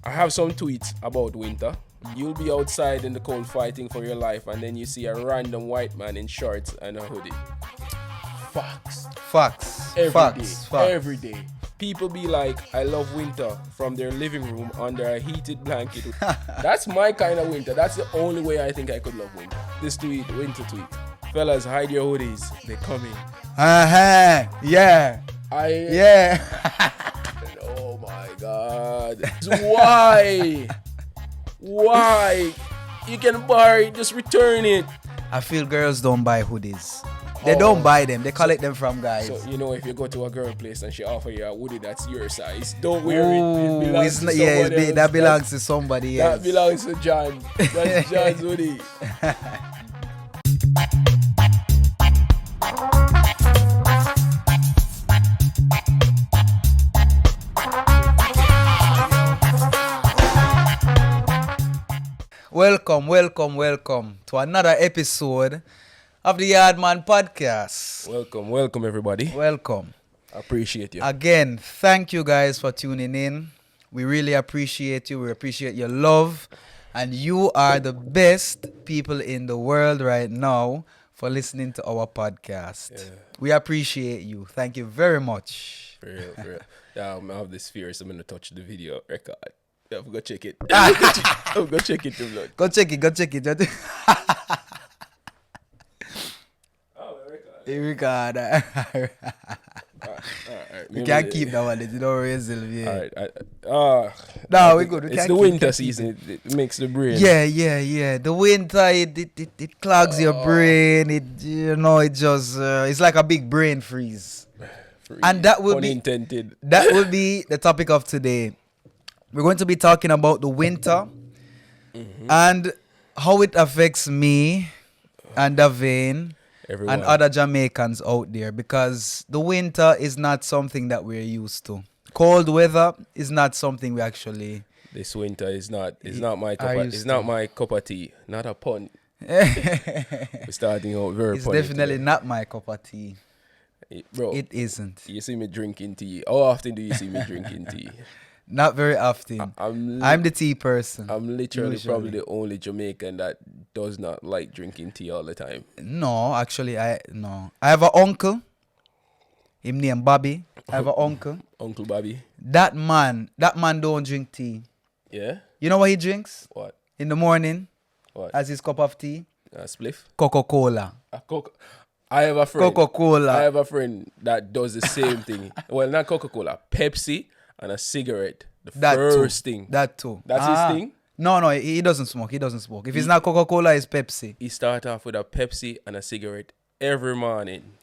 I have some tweets about winter. You'll be outside in the cold fighting for your life, and then you see a random white man in shorts and a hoodie. Facts. Every day. People be like, I love winter from their living room under a heated blanket. That's my kind of winter. That's the only way I think I could love winter. This tweet, winter tweet. Fellas, hide your hoodies. They're coming. Yeah. Oh my God. Why? Why? You can borrow it, just return it. I feel girls don't buy hoodies. They don't buy them. They collect them from guys. So, if you go to a girl place and she offer you a hoodie that's your size, don't wear it. It belongs to somebody else. That belongs to somebody else. That belongs to John. That's John's hoodie. Welcome to another episode of the Yaadman podcast. Welcome everybody. Welcome. Appreciate you. Again, thank you guys for tuning in. We really appreciate you. We appreciate your love. And you are the best people in the world right now for listening to our podcast. Yeah. We appreciate you. Thank you very much. For real. Yeah, I have this fear, so I'm going to touch the video record. Yeah, go check it. Go check it, blood. Go check it. Record. Alright. You can't keep that one. You don't raise it. Alright. No, we good. It's the winter season. It makes the brain. Yeah. The winter, it clogs your brain. It just it's like a big brain freeze. And that will unintended. That will be the topic of today. We're going to be talking about the winter and how it affects me and Davane and other Jamaicans out there, because the winter is not something that we're used to. Cold weather is not something we actually. This winter is not my cup of tea. Not a pun. We're starting out very. It's definitely today. Not my cup of tea. Bro, it isn't. You see me drinking tea. How often do you see me drinking tea? Not very often. I'm the tea person. I'm literally probably the only Jamaican that does not like drinking tea all the time. No, actually, I have an uncle. Him named Bobby. I have an uncle. Uncle Bobby. That man don't drink tea. Yeah? You know what he drinks? What? In the morning? What? As his cup of tea? A spliff? Coca-Cola. I have a friend. Coca-Cola. I have a friend that does the same thing. Well, not Coca-Cola. Pepsi. And a cigarette. First thing. That too. That's his thing? No, he doesn't smoke. If it's not Coca-Cola, it's Pepsi. He starts off with a Pepsi and a cigarette every morning.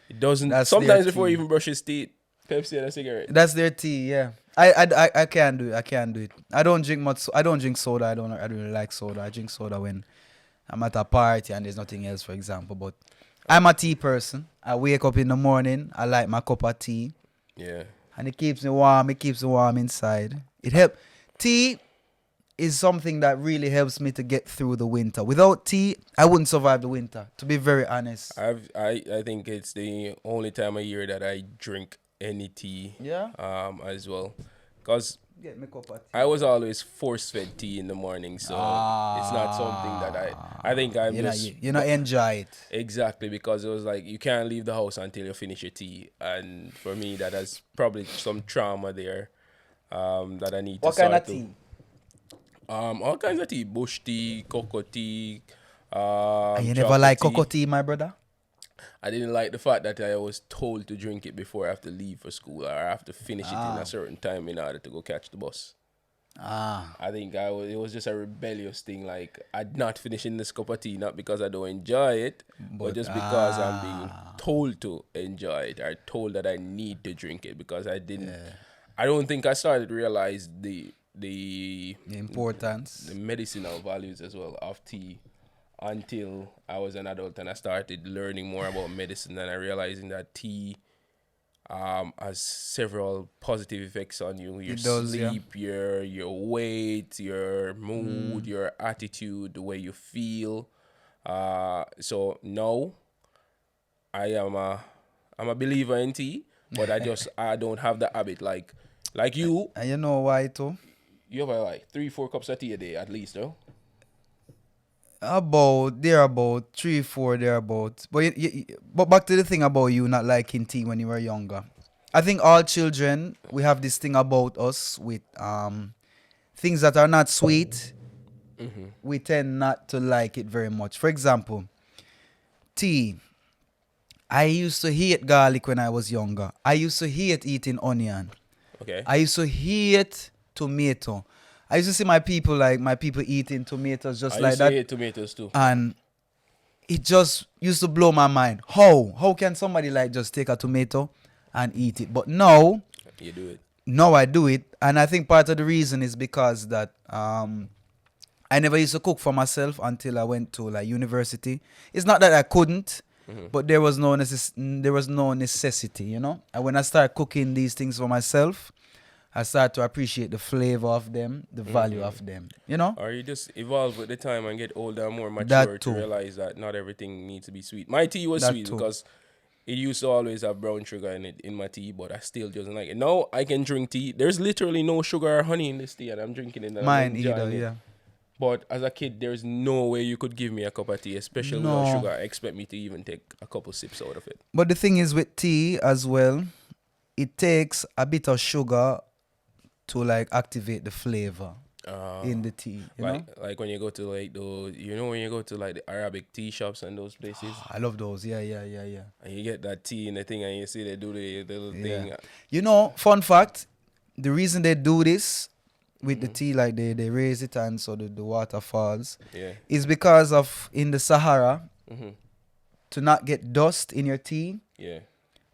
He doesn't. That's sometimes before he even brush his teeth, Pepsi and a cigarette. That's their tea, yeah. I can't do it. I don't drink much. I don't drink soda. I don't really like soda. I drink soda when I'm at a party and there's nothing else, for example. But I'm a tea person. I wake up in the morning. I like my cup of tea. Yeah. And it keeps me warm. It keeps me warm inside. It helps. Tea is something that really helps me to get through the winter. Without tea, I wouldn't survive the winter, to be very honest. I think it's the only time of year that I drink any tea. Yeah. As well, because get me cup of tea. I was always force-fed tea in the morning, so it's not something that I think I'm you not enjoy it. Exactly, because it was like you can't leave the house until you finish your tea, and for me that has probably some trauma there that I need to sort. What kind of tea? All kinds of tea, bush tea, cocoa tea. And you never like cocoa tea, my brother? I didn't like the fact that I was told to drink it before I have to leave for school, or I have to finish it in a certain time in order to go catch the bus. I think it was just a rebellious thing. Like, I'm not finishing this cup of tea, not because I don't enjoy it, but just because I'm being told to enjoy it, or told that I need to drink it, because I didn't. Yeah. I don't think I started to realize the importance, the medicinal values as well of tea until I was an adult and I started learning more about medicine, and I realizing that tea has several positive effects on you. Your sleep, yeah. your weight, your mood, your attitude, the way you feel. So now I'm a believer in tea, but I don't have the habit like you. And you know why too? You have like 3-4 cups of tea a day at least, though. About thereabout 3-4 thereabout. But back to the thing about you not liking tea when you were younger. I think all children, we have this thing about us with things that are not sweet. Mm-hmm. We tend not to like it very much. For example, tea. I used to hate garlic when I was younger. I used to hate eating onion. Okay. I used to hate tomato. I used to see my people eating tomatoes just like that. I used to hate tomatoes too. And it just used to blow my mind. How can somebody like just take a tomato and eat it? But now, You do it. now I do it. And I think part of the reason is because that I never used to cook for myself until I went to like university. It's not that I couldn't, but there was no necessity, you know. And when I started cooking these things for myself, I started to appreciate the flavor of them, the value of them, you know. Or you just evolve with the time and get older and more mature That to too. realize that not everything needs to be sweet. My tea was That sweet too. because it used to always have brown sugar in it in my tea, but I still doesn't like it. Now I can drink tea. There's literally no sugar or honey in this tea, and I'm drinking it. And I'm Mine enjoying either, it. yeah. But as a kid, there's no way you could give me a cup of tea, especially No. without sugar. Expect me to even take a couple sips out of it. But the thing is with tea as well, it takes a bit of sugar to like activate the flavor in the tea, you know? Like when you go to like those, when you go to like the Arabic tea shops and those places, I love those. Yeah. and you get that tea and the thing, and you see they do the little thing. You know, fun fact, the reason they do this with the tea, like they raise it and so the water falls, is because of in the Sahara, to not get dust in your tea,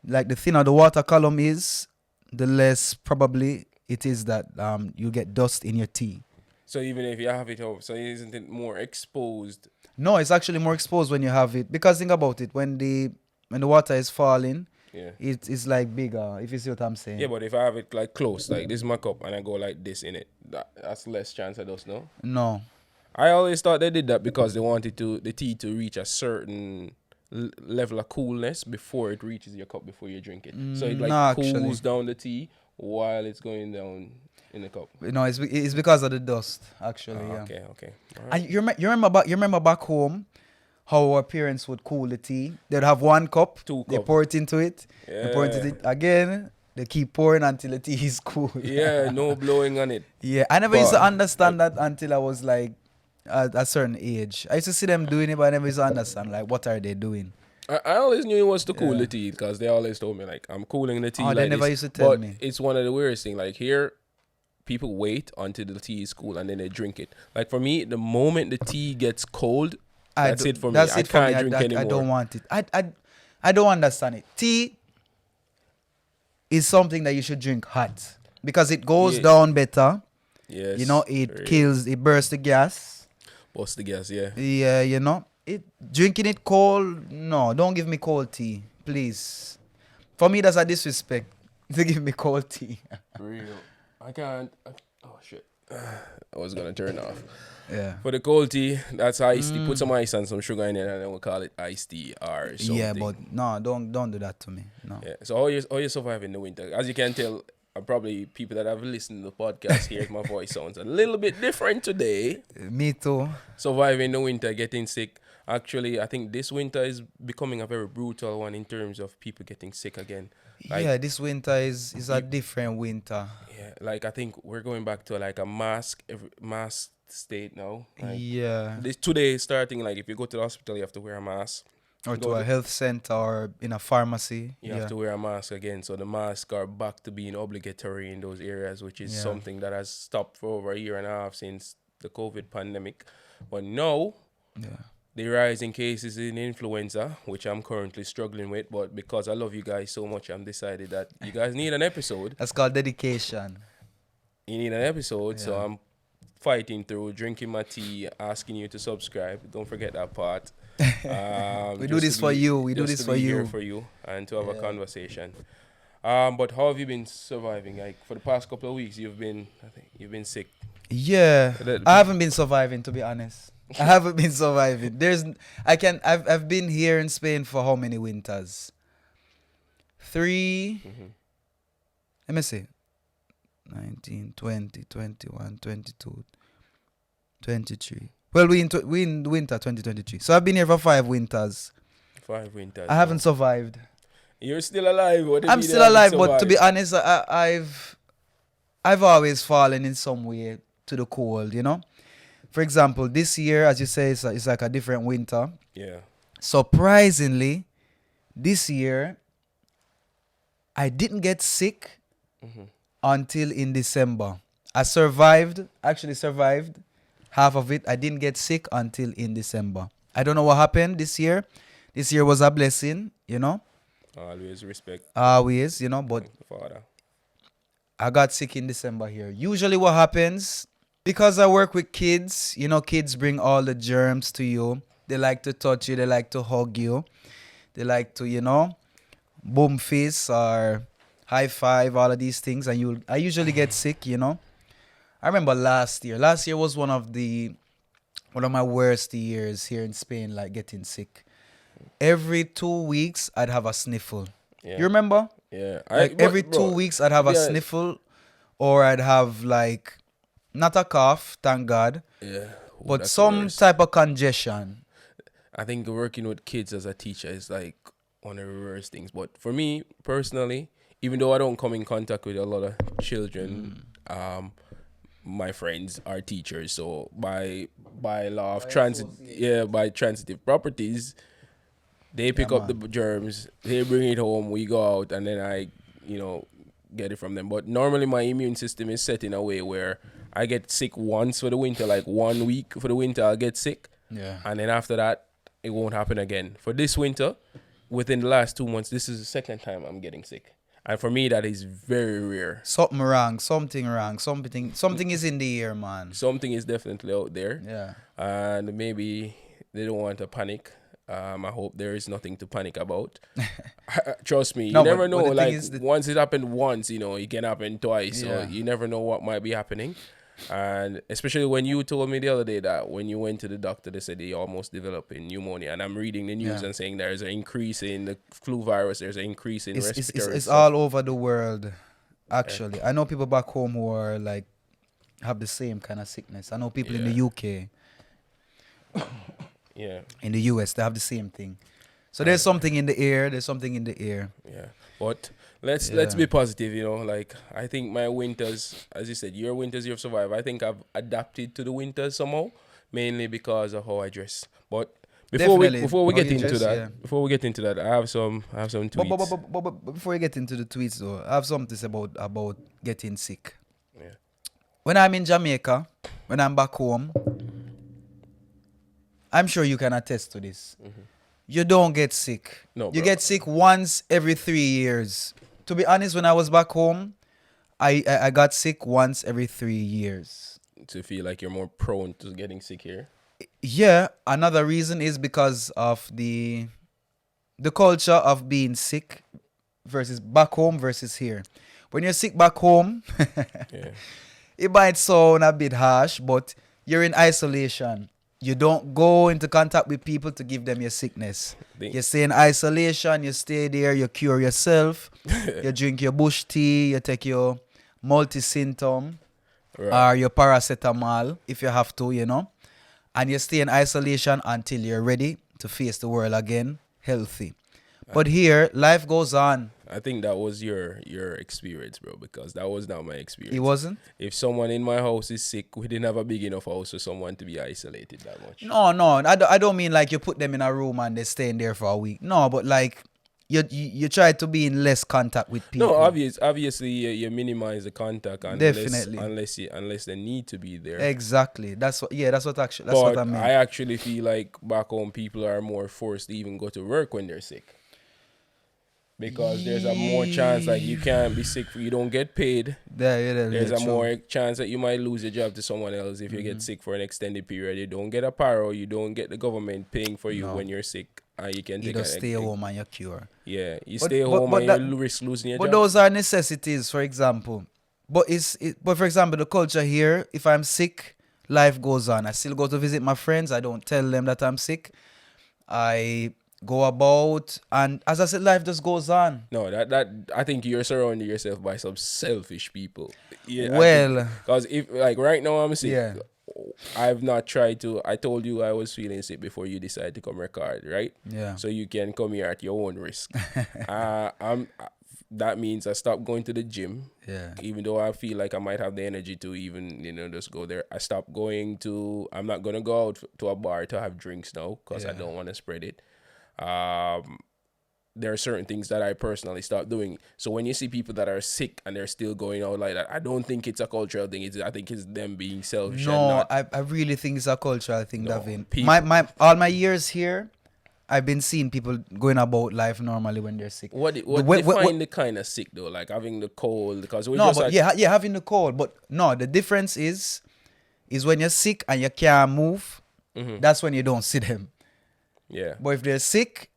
like the thinner the water column is, the less probably it is that you get dust in your tea. So even if you have it over, so isn't it more exposed? No, it's actually more exposed when you have it. Because think about it, when the water is falling, it's like bigger, if you see what I'm saying. Yeah, but if I have it like close, like this is my cup, and I go like this in it, that's less chance of dust, no? No. I always thought they did that because they wanted the tea to reach a certain level of coolness before it reaches your cup before you drink it. So it like cools down the tea while it's going down in the cup. No, it's because of the dust, actually. Okay. All right. And you remember back home how our parents would cool the tea? They'd have one cup, they pour it into it, they pour it into it again, they keep pouring until the tea is cool. Yeah, no blowing on it. Yeah, I never used to understand that until I was like at a certain age. I used to see them doing it, but I never used to understand like what are they doing. I always knew it was to cool the tea because they always told me like I'm cooling the tea. They never used to tell me. It's one of the weirdest things. Like here, people wait until the tea is cool and then they drink it. Like for me, the moment the tea gets cold, that's it for me. I can't drink anymore. I don't want it. I don't understand it. Tea is something that you should drink hot because it goes down better. Yes. You know, it bursts the gas. Bursts the gas, yeah. Yeah, you know. Drinking it cold, no, don't give me cold tea, please. For me, that's a disrespect to give me cold tea. Real. I can't. Oh, shit. I was going to turn off. Yeah. For the cold tea, that's iced tea. Put some ice and some sugar in it and then we'll call it iced tea or something. Yeah, but no, don't do that to me. No. Yeah. So how you survive in the winter? As you can tell, probably people that have listened to the podcast hear my voice sounds a little bit different today. Me too. Surviving the winter, getting sick. Actually, I think this winter is becoming a very brutal one in terms of people getting sick again. Like, this winter is a different winter. Yeah, like I think we're going back to like a mask state now. Like, today starting, like if you go to the hospital, you have to wear a mask. Or to a health center or in a pharmacy. You have to wear a mask again. So the masks are back to being obligatory in those areas, which is something that has stopped for over a year and a half since the COVID pandemic. But now, the rise in cases in influenza, which I'm currently struggling with, but because I love you guys so much, I'm decided that you guys need an episode. That's called dedication. You need an episode, so I'm fighting through, drinking my tea, asking you to subscribe. Don't forget that part. We do this for you. We do this for you. Here for you and to have a conversation. But how have you been surviving? Like for the past couple of weeks, you've been sick. Yeah, I haven't been surviving, to be honest. I haven't been surviving. I've been here in Spain for how many winters? 3. Let me see. 19, 20, 21, 22, 23. Well, we in winter 2023. So I've been here for 5 winters. 5 winters. I haven't survived. You're still alive. What do you I'm mean you still haven't alive, but to survived? be honest, I've always fallen in some way to the cold, you know? For example, this year, as you say, it's like a different winter. Yeah. Surprisingly, this year, I didn't get sick until in December. I actually survived half of it. I didn't get sick until in December. I don't know what happened this year. This year was a blessing, you know? Always respect. Always, you know, but the Father. I got sick in December here. Usually what happens, because I work with kids, you know, kids bring all the germs to you. They like to touch you. They like to hug you. They like to, you know, boom fist or high five, all of these things. And I usually get sick, you know. I remember last year. Last year was one of my worst years here in Spain, like getting sick. Every 2 weeks, I'd have a sniffle. Yeah. You remember? Yeah. Every 2 weeks, I'd have a sniffle, or I'd have like, not a cough, thank God, Yeah. but some type of congestion. I think working with kids as a teacher is like one of the worst things. But for me personally, even though I don't come in contact with a lot of children, my friends are teachers. So by law of by transitive properties, they pick up the germs, they bring it home, we go out, and then I, get it from them. But normally my immune system is set in a way where I get sick once for the winter, like 1 week for the winter, I'll get sick. Yeah. And then after that, it won't happen again. For this winter, within the last 2 months, this is the second time I'm getting sick. And for me, that is very rare. Something wrong. Something is in the air, man. Something is definitely out there. Yeah. And maybe they don't want to panic. I hope there is nothing to panic about. Trust me, you never know. Like, once it happened once, it can happen twice. Yeah. So you never know what might be happening. And especially when you told me the other day that when you went to the doctor, they said they almost developed pneumonia. And I'm reading the news and saying there's an increase in the flu virus. There's an increase in respiratory. It's all over the world, actually. Yeah. I know people back home who are like, have the same kind of sickness. I know people in the UK. Yeah. In the US, they have the same thing. So there's something in the air. Yeah. But let's be positive, Like, I think my winters, as you said, your winters you've survived. I think I've adapted to the winters somehow, mainly because of how I dress. But before we get into that, I have some tweets. But before you get into the tweets, though, I have something to say about getting sick. Yeah. When I'm in Jamaica, when I'm back home, I'm sure you can attest to this. Mm-hmm. You don't get sick. No, you get sick once every 3 years. To be honest, when I was back home, I got sick once every 3 years. To feel like you're more prone to getting sick here? Yeah. Another reason is because of the culture of being sick versus back home versus here. When you're sick back home, it might sound a bit harsh, but you're in isolation. You don't go into contact with people to give them your sickness. You stay in isolation, you stay there, you cure yourself, you drink your bush tea, you take your multi-symptom or your paracetamol if you have to, and you stay in isolation until you're ready to face the world again, healthy. But here, life goes on. I think that was your experience, bro, because that was not my experience. It wasn't? If someone in my house is sick, we didn't have a big enough house for someone to be isolated that much. No, I don't mean like you put them in a room and they stay in there for a week. No, but like you try to be in less contact with people. No, obviously you minimize the contact unless they need to be there. Exactly. That's what I mean. I actually feel like back home people are more forced to even go to work when they're sick. Because there's a more chance like you can't be sick, you don't get paid. There's a more chance that you might lose your job to someone else if you get sick for an extended period. You don't get a paro, you don't get the government paying for you when you're sick. You can take just stay home and you cure. Yeah, stay home and you risk losing your job. But those are necessities, for example. But for example, the culture here, if I'm sick, life goes on. I still go to visit my friends. I don't tell them that I'm sick. I go about, and as I said, life just goes on. No, that I think you're surrounding yourself by some selfish people. Yeah, Well, because if like right now I'm sick, yeah, I've not tried to. I told you I was feeling sick before you decided to come record, right? yeah, So you can come here at your own risk. I'm. That means I stopped going to the gym. yeah. Even though I feel like I might have the energy to even just go there. I stopped going to. I'm not gonna go out to a bar to have drinks now because I Yeah. don't want to spread it. There are certain things that I personally start doing. So when you see people that are sick and they're still going out like that, I don't think it's a cultural thing. I think it's them being selfish and No, not. I really think it's a cultural thing, No, Davin. people. My all my years here, I've been seeing people going about life normally when they're sick. What Wh- wh- define wh- the kind of sick though? Like having the cold because we no, just but like yeah, having the cold. But no, the difference is when you're sick and you can't move, that's when you don't see them. yeah. But if they're sick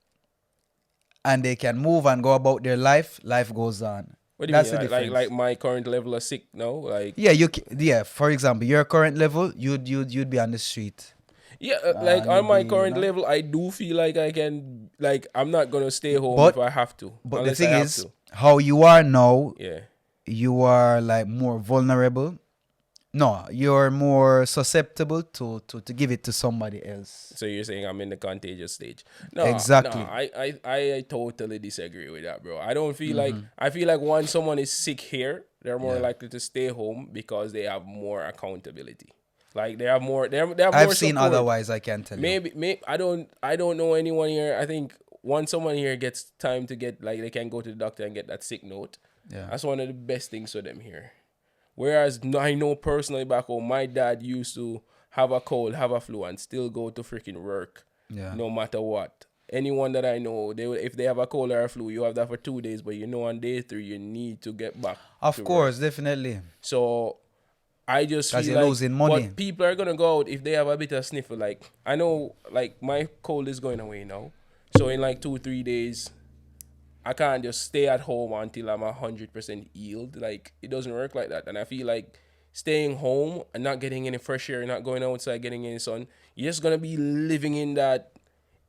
and they can move and go about their life, life goes on. What do you That's mean? the Like, difference. like my current level of sick now? Like Yeah, yeah. For example, your current level, you'd be on the street. yeah, like And on you'd my be, current level, I do feel like I can like I'm not gonna stay home if But I have to, but the unless I thing have is, to. how you are now, Yeah. you are like more vulnerable. No, you're more susceptible to give it to somebody else. So you're saying I'm in the contagious stage? No, no, Exactly. I totally disagree with that, bro. I don't feel like I feel like once someone is sick here, they're more Yeah. likely to stay home because they have more accountability. Like they have more, they have I've more seen support. otherwise, I can tell you. Maybe I don't know anyone here. I think once someone here gets time to get like they can go to the doctor and get that sick note. Yeah. That's one of the best things for them here. Whereas I know personally back home, my dad used to have a cold, have a flu, and still go to freaking work, Yeah. no matter what. Anyone that I know, if they have a cold or a flu, you have that for 2 days, but on day 3 you need to get back. Of to course, work. definitely. So I just Because feel you're like, losing money. but people are gonna go out if they have a bit of sniffle. Like I know, like my cold is going away now, so in like 2-3 days, I can't just stay at home until I'm 100% healed. Like it doesn't work like that. And I feel like staying home and not getting any fresh air, not going outside, getting any sun, you're just gonna be living in that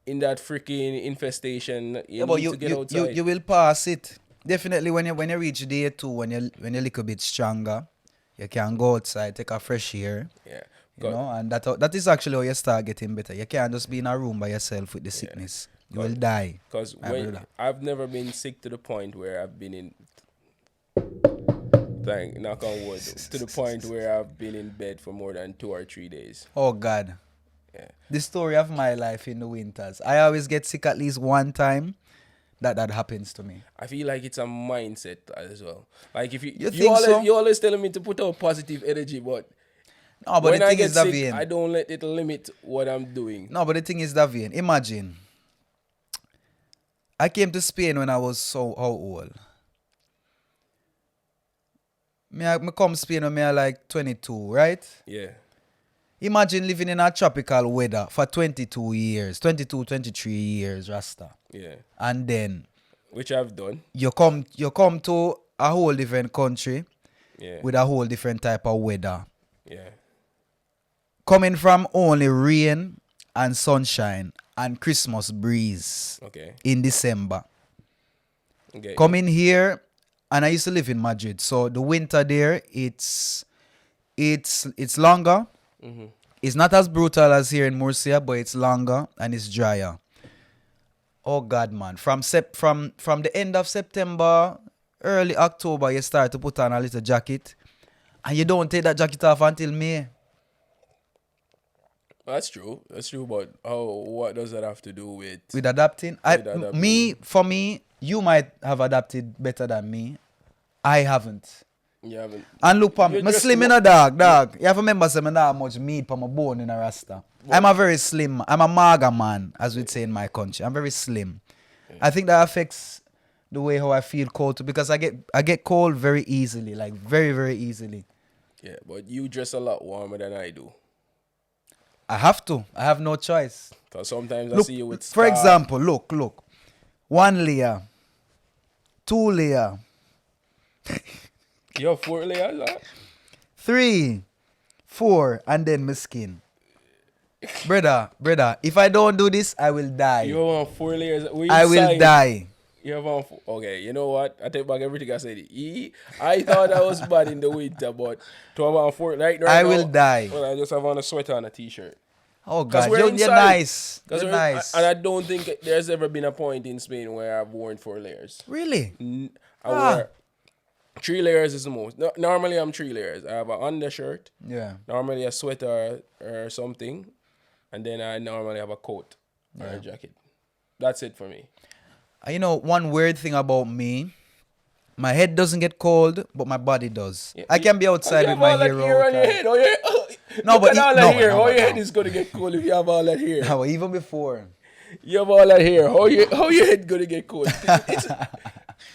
freaking infestation. You Yeah, but need to get outside. you will pass it. Definitely when you reach day 2, when you're a little bit stronger, you can go outside, take a fresh air. Yeah. You know, and that is actually how you start getting better. You can't just be in a room by yourself with the sickness. You will die. Because I've never been sick to the point where I've been in knock on wood, to the point where I've been in bed for more than 2 or 3 days. Oh God. Yeah. The story of my life in the winters. I always get sick at least one time. That happens to me. I feel like it's a mindset as well. Like if You think so? you always telling me to put out positive energy, but No, but when the I thing get is, sick, Davian. I don't let it limit what I'm doing. No, but the thing is, Davian. Imagine. I came to Spain when I was how old? Me come Spain when I like 22, right? Yeah. Imagine living in a tropical weather for 22 years, 22, 23 years, Rasta. Yeah. And then Which I've done. you come to a whole different country Yeah. with a whole different type of weather. Yeah. Coming from only rain and sunshine and Christmas breeze Okay. in December. Okay. Coming here, and I used to live in Madrid, so the winter there it's longer. Mm-hmm. It's not as brutal as here in Murcia, but it's longer and it's drier. Oh God, man! From the end of September, early October, you start to put on a little jacket, and you don't take that jacket off until May. That's true. That's true. But what does that have to do with? With adapting, For me, you might have adapted better than me. I haven't. You haven't. And look for me. I'm just slim in a dog. You have to remember saying I don't have much meat for my bone in a rasta. I'm a very slim. I'm a maga man, as we'd say in my country. I'm very slim. I think that affects the way how I feel cold too, because I get cold very easily, like very, very easily. Yeah, but you dress a lot warmer than I do. I have to. I have no choice. Because sometimes I Look, see you with for scarf. example, look. 1 layer. 2 layer. You have 4 layers, huh? 3, 4, and then my skin. Brother, if I don't do this, I will die. You have on 4 layers. I will die. You have on okay, you know what? I take back everything I said. I thought I was bad in the winter, but to have on 4 right now. I will die. Well, I just have on a sweater and a t-shirt. Oh God, you're nice. You're nice. And I don't think there's ever been a point in Spain where I've worn 4 layers. Really? I wear 3 layers is the most. Normally I'm 3 layers. I have an undershirt. Yeah. Normally a sweater or something, and then I normally have a coat or a jacket. That's it for me. You know, one weird thing about me, my head doesn't get cold, but my body does. Yeah, I can be outside with my hair on your head. No, but all that hair. How your head is gonna get cold if you have all that hair? No, even before. You have all that hair. How your head gonna get cold?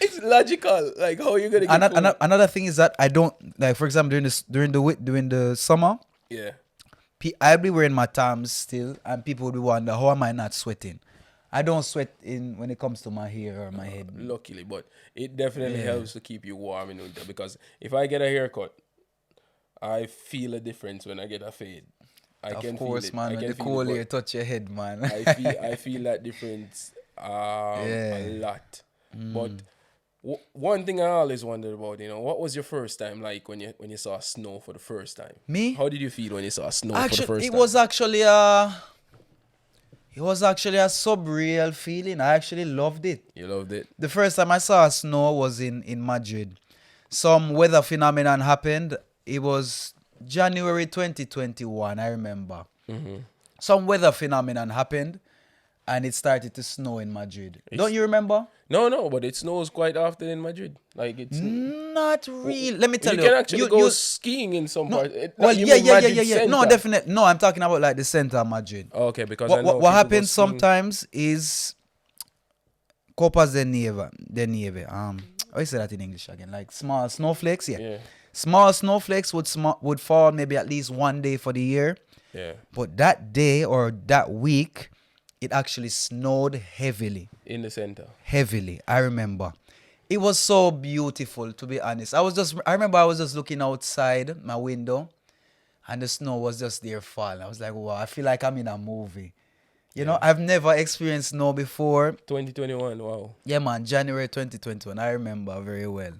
It's logical. Like how you gonna get cold? Another thing is that I don't like. For example, during the summer. Yeah. I'll be wearing my Toms still, and people would wonder how am I not sweating. I don't sweat when it comes to my hair or my head. Luckily, but it definitely helps to keep you warm in winter, because if I get a haircut, I feel a difference when I get a fade. Of course, man. When the cold air touch your head, man. I feel that difference a lot. But one thing I always wondered about, what was your first time like when you saw snow for the first time? Me? How did you feel when you saw snow for the first time? It was actually a surreal feeling. I actually loved it. You loved it? The first time I saw snow was in Madrid. Some weather phenomenon happened. It was January 2021, I remember. Mm-hmm. Some weather phenomenon happened, and it started to snow in Madrid. Don't you remember? No, but it snows quite often in Madrid. Like it's not real. Let me tell you. You can actually go skiing in some parts. Yeah. No, definitely. No, I'm talking about like the center of Madrid. Okay, because what happens sometimes is copas de nieve. How you say that in English again? Like small snowflakes. Yeah. Small snowflakes would fall maybe at least one day for the year. Yeah. But that day or that week, it actually snowed heavily. In the center. Heavily, I remember. It was so beautiful, to be honest. I remember I was just looking outside my window, and the snow was just there falling. I was like, wow, I feel like I'm in a movie. You know, I've never experienced snow before. 2021, wow. Yeah, man, January 2021. I remember very well.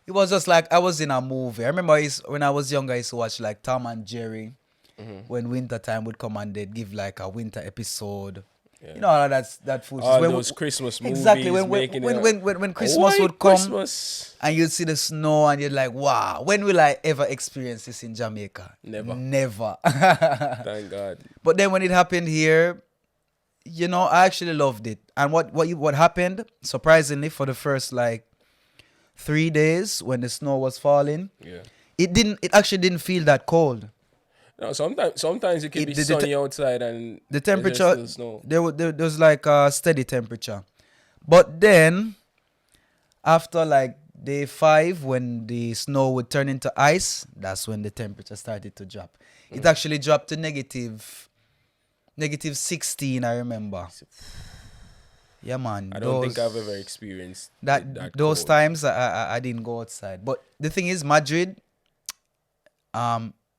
It was just like I was in a movie. I remember when I was younger, I used to watch like Tom and Jerry. Mm-hmm. When winter time would come and they'd give like a winter episode. Yeah. You know all that food. All those Christmas movies. Exactly. When Christmas would come and you'd see the snow and you're like, wow, when will I ever experience this in Jamaica? Never. Thank God. But then when it happened here, I actually loved it. And what happened, surprisingly, for the first like 3 days when the snow was falling, it actually didn't feel that cold. No, sometimes it can be sunny outside and the temperature still snow. There was like a steady temperature, but then after like day 5, when the snow would turn into ice, that's when the temperature started to drop. It actually dropped to negative 16. I remember. Yeah, man. I don't think I've ever experienced that those cold. Times I didn't go outside. But the thing is, Madrid,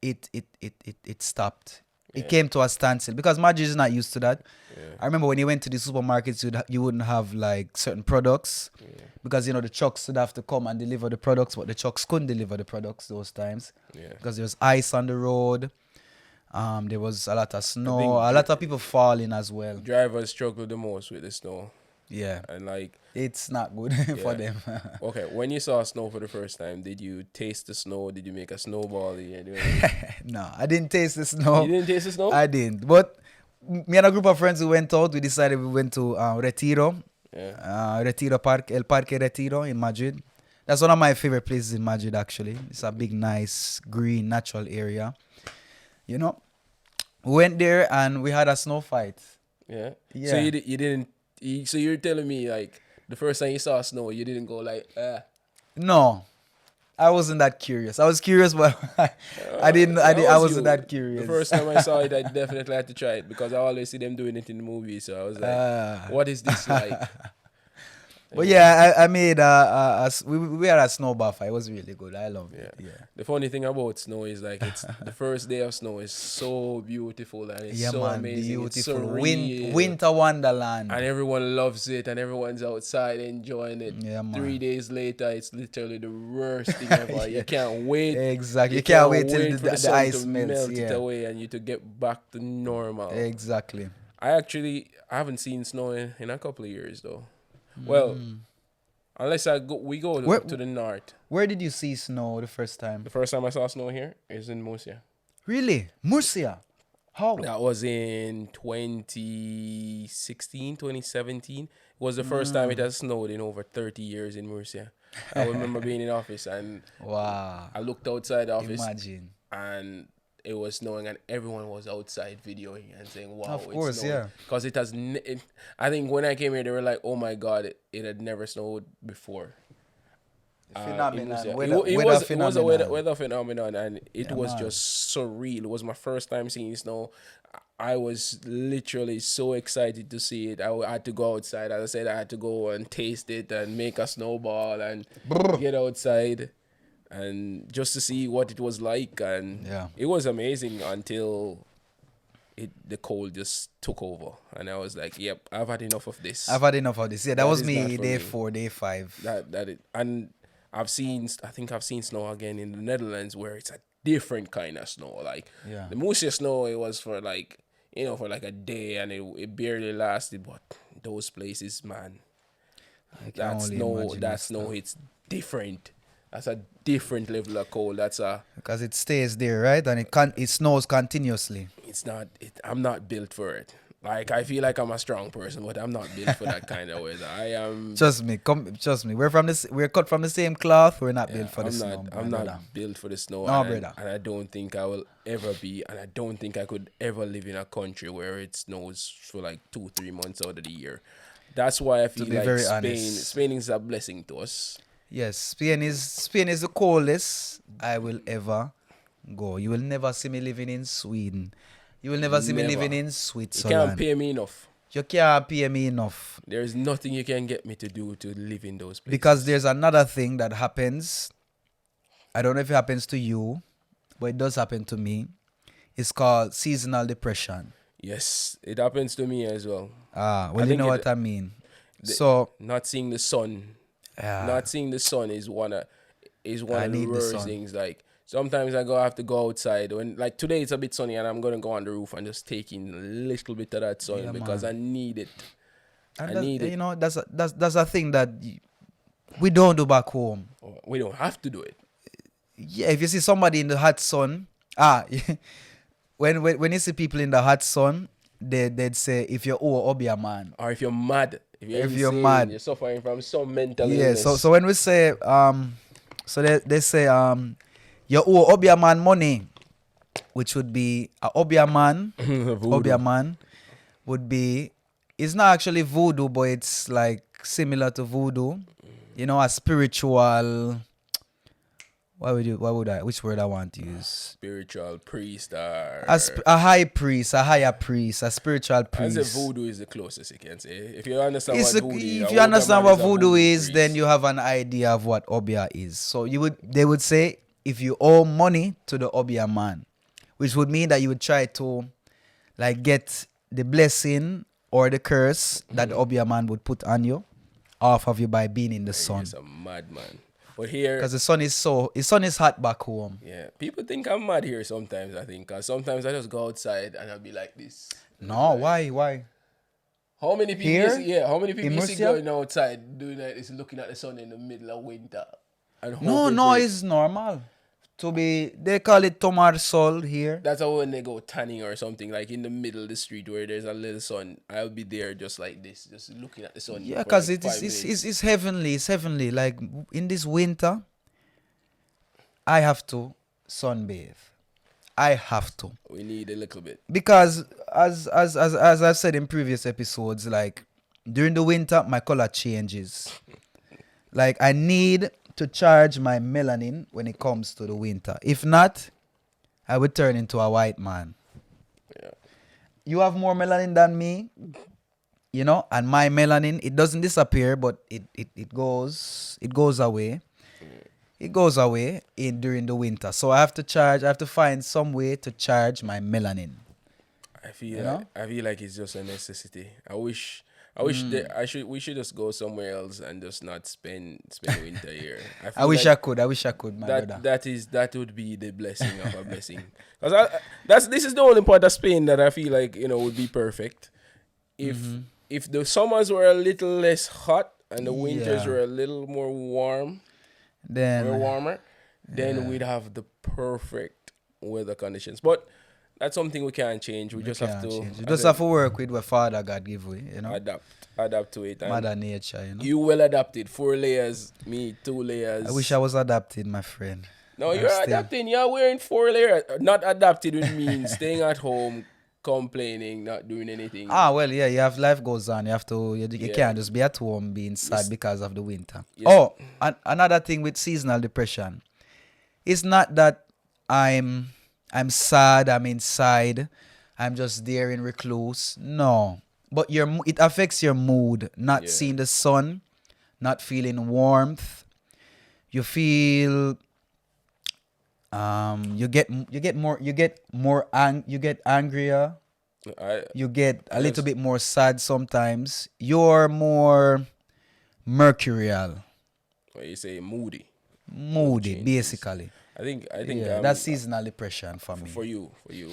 it stopped. Yeah. It came to a standstill because Madrid is not used to that. Yeah. I remember when you went to the supermarkets, you wouldn't have like certain products because the trucks would have to come and deliver the products, but the trucks couldn't deliver the products those times because there was ice on the road. There was a lot of snow, a lot of people falling as well. Drivers struggle the most with the snow. Yeah. And like it's not good for them. Okay, when you saw snow for the first time, did you taste the snow? Did you make a snowball? No, I didn't taste the snow. You didn't taste the snow? I didn't. But me and a group of friends who went out, we decided we went to Retiro. Yeah. Retiro Park, El Parque Retiro in Madrid. That's one of my favorite places in Madrid, actually. It's a big, nice, green, natural area. We went there and we had a snow fight. Yeah. So you didn't. So you're telling me like the first time you saw snow, you didn't go like No, I wasn't that curious. I was curious, but I wasn't that curious. The first time I saw it, I definitely had to try it because I always see them doing it in the movies. So I was like, what is this like? But yeah, I made we had a snow buffer. It was really good. I loved it. Yeah. The funny thing about snow is like it's the first day of snow is so beautiful and it's so man, amazing. beautiful. It's surreal. Winter Wonderland. And everyone loves it and everyone's outside enjoying it. Yeah, man. 3 days later, it's literally the worst thing ever. You can't wait. Exactly. You can't wait till for the sun ice to melts. melt it away and you to get back to normal. Exactly. I haven't seen snow in a couple of years though. Well, unless we go to the north. Where did you see snow the first time? The first time I saw snow here is in Murcia. Really? Murcia? How? That was in 2016, 2017. It was the first time it has snowed in over 30 years in Murcia. I remember being in office and wow. I looked outside the office. Imagine. And it was snowing and everyone was outside videoing and saying, wow, of course, it's snowing. Because it has, I think when I came here, they were like, oh my God, it had never snowed before. Phenomenon. It was a weather phenomenon and it was just surreal. It was my first time seeing snow. I was literally so excited to see it. I had to go outside. As I said, I had to go and taste it and make a snowball and get outside and just to see what it was like. And it was amazing until the cold just took over. And I was like, yep, I've had enough of this. Yeah, that was me day 4, day 5. And I think I've seen snow again in the Netherlands where it's a different kind of snow. Like the Murcia snow, it was for like, for like a day and it barely lasted. But those places, man, that snow, it's different. That's a different level of cold. Because it stays there, right? And it snows continuously. I'm not built for it. Like, I feel like I'm a strong person, but I'm not built for that kind of weather. I am. Trust me. We're cut from the same cloth. We're not built for the snow. I'm not built for the snow. No, brother. And I don't think I will ever be. And I don't think I could ever live in a country where it snows for like 2-3 months out of the year. That's why I feel like Spain is a blessing to us. Yes, Spain is the coldest I will ever go. You will never see me living in Sweden. You will never see me living in Switzerland. You can't pay me enough. You can't pay me enough. There's nothing you can get me to do to live in those places. Because there's another thing that happens. I don't know if it happens to you, but it does happen to me. It's called seasonal depression. Yes, it happens to me as well. You know what I mean. So not seeing the sun. Not seeing the sun is one of the worst things. Like sometimes I have to go outside when like today it's a bit sunny and I'm gonna go on the roof and just take in a little bit of that sun because I need it. I need it. You know, that's a thing that we don't do back home. We don't have to do it. Yeah, if you see somebody in the hot sun, when you see people in the hot sun, they'd say if you're old, be a man. Or if you're mad. If you're mad, you're suffering from some mental illness. So when we say so they say you owe Obia man money, which would be a Obia man. Obia man would be, it's not actually voodoo, but it's like similar to voodoo. You know, a spiritual. Which word I want to use? Spiritual priest or a high priest, a higher priest, a spiritual priest. I say voodoo is the closest you can say. If you understand what voodoo is, then you have an idea of what Obia is. So they would say if you owe money to the Obia man, which would mean that you would try to like get the blessing or the curse that the Obia man would put on you off of you by being in the sun. He's a madman. But here, because the sun is hot back home. Yeah, people think I'm mad here sometimes. I think, cause sometimes I just go outside and I'll be like this. No, why? How many people? Here? How many people you see going outside doing that? Is looking at the sun in the middle of winter. And no, it's normal. They call it tomar sol here. That's how when they go tanning or something, like in the middle of the street where there's a little sun, I'll be there just like this, just looking at the sun. Yeah, because it's heavenly. It's heavenly. Like in this winter, I have to sunbathe. I have to. We need a little bit. Because as I've said in previous episodes, like during the winter, my color changes. Like I need to charge my melanin when it comes to the winter. If not, I would turn into a white man. Yeah. You have more melanin than me. you know, and my melanin, it doesn't disappear, but it goes away. It goes away in during the winter. So I have to find some way to charge my melanin. You know? I feel like it's just a necessity. I wish that we should just go somewhere else and just not spend winter here. I wish I could. I wish I could, my brother. That would be the blessing of a blessing. Because this is the only part of Spain that I feel like would be perfect. If the summers were a little less hot and the winters were a little more warmer, then we'd have the perfect weather conditions. But that's something we can't change. We just have to change. You just have to work with what Father God give you, you know. Adapt to it. Mother Nature, you know. You well adapted. 4 layers, me 2 layers. I wish I was adapted, my friend. No, you're adapting. You're wearing 4 layers. Not adapted would mean staying at home, complaining, not doing anything. Well, yeah, you have life goes on. You have to. You can't just be at home being sad because of the winter. Yes. Another thing with seasonal depression, it's not that I'm sad, I'm inside, I'm just there in recluse. No. But it affects your mood, not seeing the sun, not feeling warmth. You feel you get angrier. You get a little bit more sad sometimes. You're more mercurial. What you say, moody. Moody, basically. I think that's seasonal depression for me. For you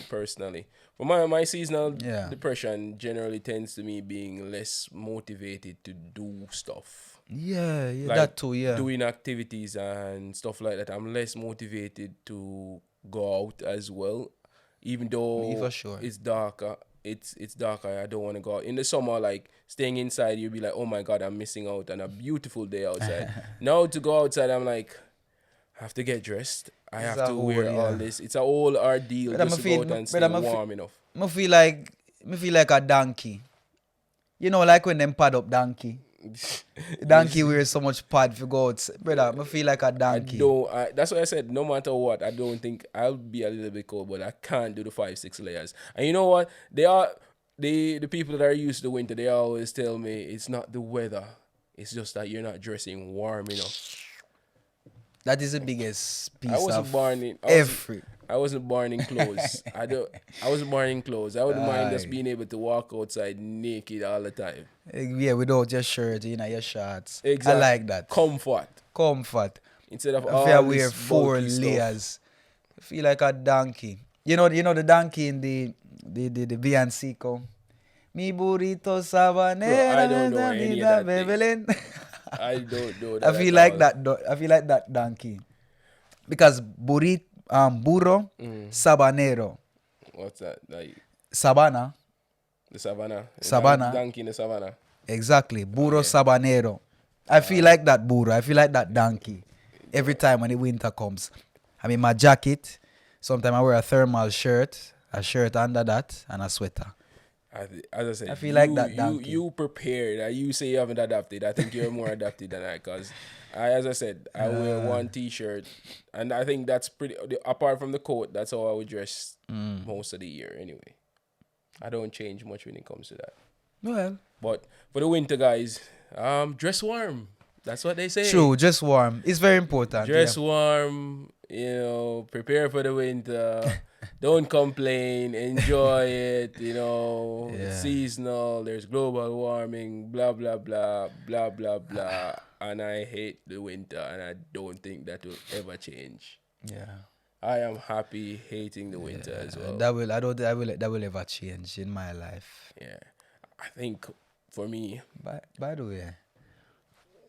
personally. For my seasonal depression generally tends to me being less motivated to do stuff. Yeah, like that too, yeah. Doing activities and stuff like that. I'm less motivated to go out as well. Even though for sure. It's darker. It's darker. I don't want to go out. In the summer, like staying inside, you'll be like, oh my God, I'm missing out on a beautiful day outside. Now to go outside, I'm like, I have to get dressed. I have to wear all this. It's a whole ordeal just to go out and stay warm enough. I feel like a donkey. You know, like when them pad up donkey. Donkey wears so much pad for go out. Brother, I feel like a donkey. That's why I said no matter what, I don't think I'll be a little bit cold, but I can't do the 5-6 layers. And you know what? The people that are used to winter, they always tell me it's not the weather. It's just that you're not dressing warm enough. That is the biggest piece I wasn't born in clothes. I wasn't born in clothes. I wouldn't mind just being able to walk outside naked all the time. Yeah, without your shirt, your shorts. Exactly. I like that. Comfort. Instead of all I wear 4 layers. Stuff. I feel like a donkey. You know the donkey in the villancico. Mi burrito sabanero. I don't know any of that. I don't know that. I feel like that donkey. Because burro sabanero. What's that? Like Sabana. The savannah. Savannah. Donkey in the savannah. Exactly. Burro sabanero. I feel like that burro. I feel like that donkey. Every time when the winter comes. I mean my jacket. Sometimes I wear a thermal shirt, a shirt under that, and a sweater. As I said, I feel like that donkey. You prepared. You say you haven't adapted. I think you're more adapted than I, because as I said, I wear one t-shirt, and I think that's pretty. Apart from the coat, that's how I would dress most of the year. Anyway, I don't change much when it comes to that. Well, but for the winter, guys, dress warm. That's what they say. True, dress warm. It's very important. Dress warm. Prepare for the winter. Don't complain. Enjoy it. Seasonal. There's global warming. Blah blah blah blah blah blah. And I hate the winter, and I don't think that will ever change. Yeah. I am happy hating the winter as well. That will ever change in my life. Yeah. I think for me. By the way.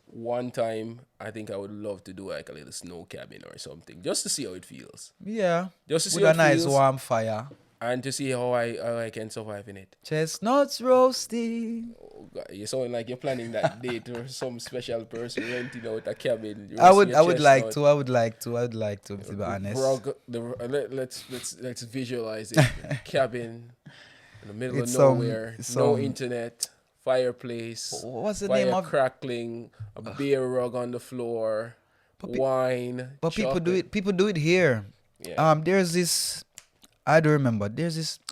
One time, I think I would love to do like a little snow cabin or something, just to see how it feels. Yeah. Just to see with how a nice feels, warm fire. and to see how I can survive in it. Chestnuts roasting. Oh God, you sound like you're planning that date or some special person renting out a cabin. I would like to. To be honest. Let's visualize it. Cabin in the middle of nowhere. No internet. Fireplace. What's the fire name of crackling? A beer rug on the floor. Wine. But chocolate. people do it here. Yeah. There's this. I don't remember.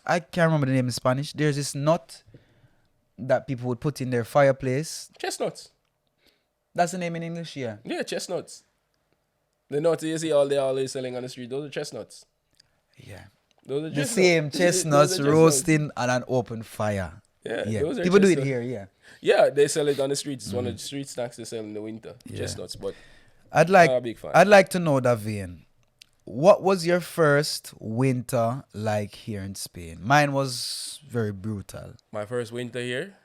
I can't remember the name in Spanish. There's this nut. that people would put in their fireplace. Chestnuts. That's the name in English, yeah. Yeah, chestnuts. The nuts you see all they always selling on the street, those are chestnuts. Yeah. Those are The chestnuts. same Those chestnuts are roasting on an open fire. Yeah, those are people do it chestnuts. here, yeah. Yeah, they sell it on the streets. It's one of the street snacks they sell in the winter. Yeah. Chestnuts, but I'd not a big fan. like to know, Davin, what was your first winter like here in Spain? Mine was very brutal. My first winter here,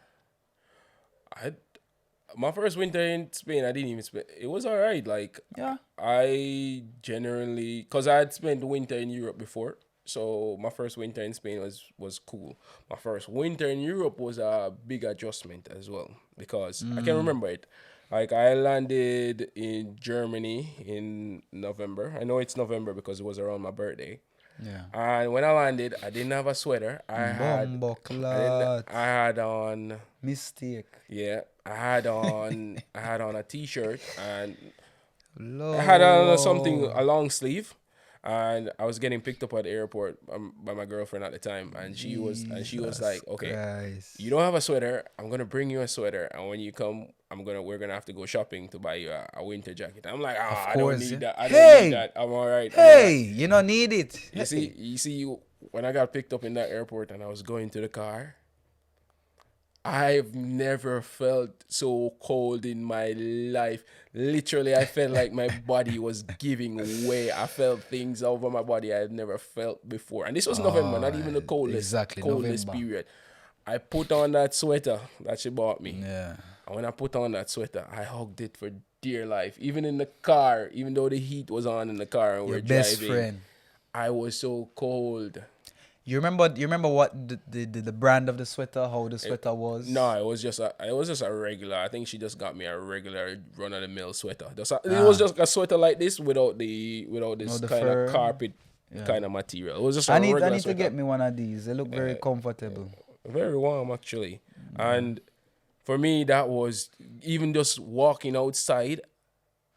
my first winter in Spain, I didn't even spend. It was all right. Like, Yeah. I generally, because I had spent the winter in Europe before, so my first winter in Spain was cool. My first winter in Europe was a big adjustment as well, because I can remember it. Like, I landed in Germany in November. I know it's November because it was around my birthday. Yeah. And when I landed, I didn't have a sweater. I had on. Mistake. Yeah, I had on a t-shirt, and Lord. I had on a long sleeve, and I was getting picked up at the airport by my girlfriend at the time, and she was like, okay, Christ. you don't have a sweater, I'm gonna bring you a sweater, and when you come, we're gonna have to go shopping to buy you a winter jacket. I'm like, I don't need that. I don't need that. I'm all right. Hey, you don't need it. You see, when I got picked up in that airport and I was going to the car, I've never felt so cold in my life. Literally, I felt like my body was giving way. I felt things over my body I had never felt before. And this was November, not even the coldest period. I put on that sweater that she bought me. Yeah. And when I put on that sweater, I hugged it for dear life. Even in the car, even though the heat was on in the car and we were driving. Best friend. I was so cold. You remember what the brand of the sweater, how the sweater was? No, it was just a regular. I think she just got me a regular run of the mill sweater. It was just a sweater like this without this kind fur. of carpet kind of material. It was just I regular sweater. I need to get me one of these. They look very comfortable. Very warm actually. And for me that was, even just walking outside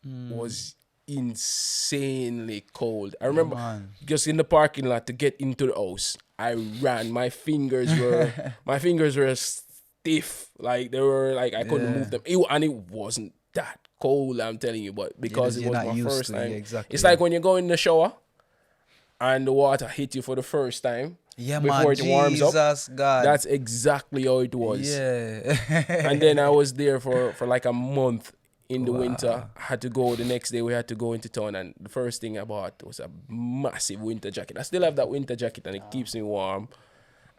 was insanely cold. I remember just in the parking lot to get into the house, I ran. My fingers were stiff. Like they were like I couldn't move them. And it wasn't that cold, I'm telling you, but because it was my first time. Exactly. It's like when you go in the shower and the water hit you for the first time. Yeah, before man. it warms up. God. That's exactly how it was. Yeah. And then I was there for like a month. In the winter, I had to go the next day. We had to go into town, and the first thing I bought was a massive winter jacket. I still have that winter jacket, and it keeps me warm.